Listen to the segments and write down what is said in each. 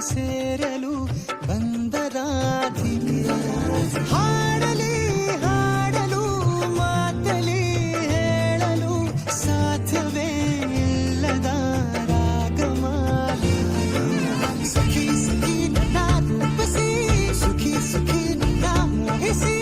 ಸೇರಲು ಬಂದ ರಾತ್ರಿಗೆ ಹಾಡಲಿ ಹಾಡಲು ಮಾತಲಿ ಹೇಳಲು ಸಾಧ್ಯವೇ ಇಲ್ಲದ ರಾಗಮಾಲಿ ಸಖಿ ಸಖಿ ನನ್ನ ರೂಪಿಸಿ ಸುಖಿ ಸುಖಿ ನನ್ನ ಮೋಹಿಸಿ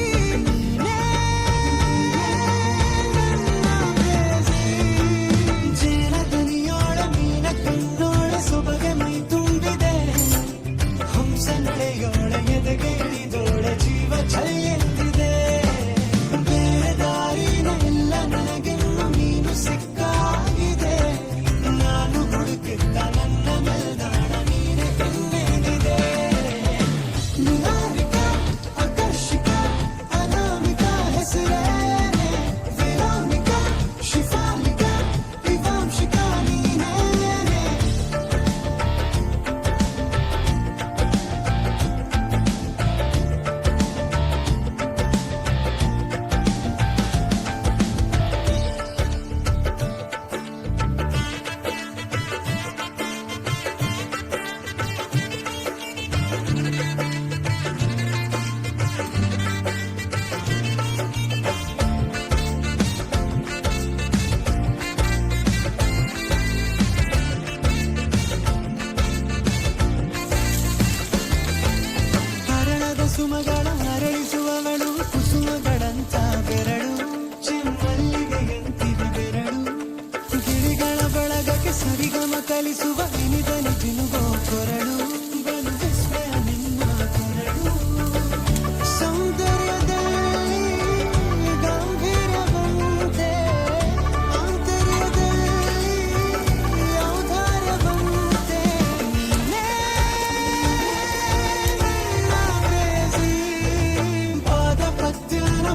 ಸುಮಗಳ ಅರಳಿಸುವವಳು ಕುಸುಮಗಳಂತ ಬೆರಳು ಚಿಮ್ಮಲ್ಲಿಗೆಯಂತಿದೆ ಬೆರಳು ಗಿಳಿಗಳ ಬಳಗಕ್ಕೆ ಸರಿಗಮ ಕಲಿಸುವ ಇನಿದನಿ ತಿನುಗೋ ಕೊರಳು ಬಲು ವಿಸ್ಮಯ ನಿನ್ನ ಕೊರಳು ಸೌಂದರ್ಯದಲ್ಲಿ ಗಂಭೀರ ಬಂತೆ ಆಂತರ್ಯದಲ್ಲಿ ಔದಾರ್ಯ ಬಂತೆ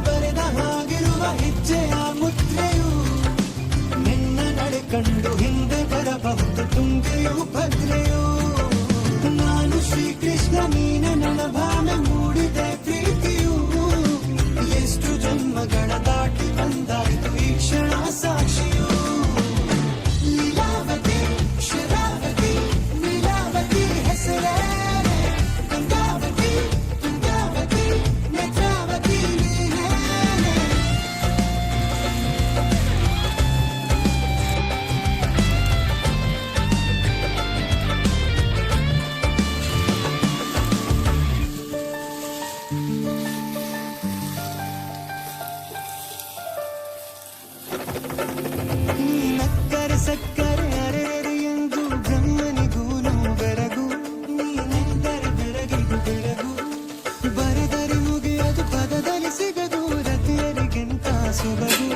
ಬರೆದ ಹಾಗಿರುವ ಹೆಜ್ಜೆಯ ಮುದ್ರೆಯು ನಿನ್ನ ನಡೆ ಕಂಡು ಹಿಂದೆ ಬರಬಹುದು ತುಂಗೆಯು ಭದ್ರೆಯು ನಾನು ಶ್ರೀಕೃಷ್ಣ ನೀನೆ ನನ್ನ ಭಾವನೆ ಮೂಡಿದೆ ಪ್ರೀತಿಯು ಎಷ್ಟು ಜನ್ಮಗಳ ದಾಟಿ ಬಂದಾಯಿತು ಈ ಕ್ಷಣ ಸಾಕ್ಷಿಯು ಲೀಲಾವತಿ ಶರಾವತಿ ಲೀಲಾವತಿ ಹೆಸರೇ ಗಂಗಾವತಿ ತುಂಗಾವತಿ ನೇತ್ರಾವತಿ ಸಕ್ಕರೆ ಅರೆರೆ ಎಂದು ಬ್ರಹ್ಮನಿಗೂನು ಬೆರಗು ನೀನೆಂದರೆ ಬೆರಗಿಗೂ ಬೆರಗು ಬರೆದರೆ ಮುಗಿಯದು ಪದದಲ್ಲಿ ಸಿಗದು ರತಿಯರಿಗಿಂತ ಸೊಬಗು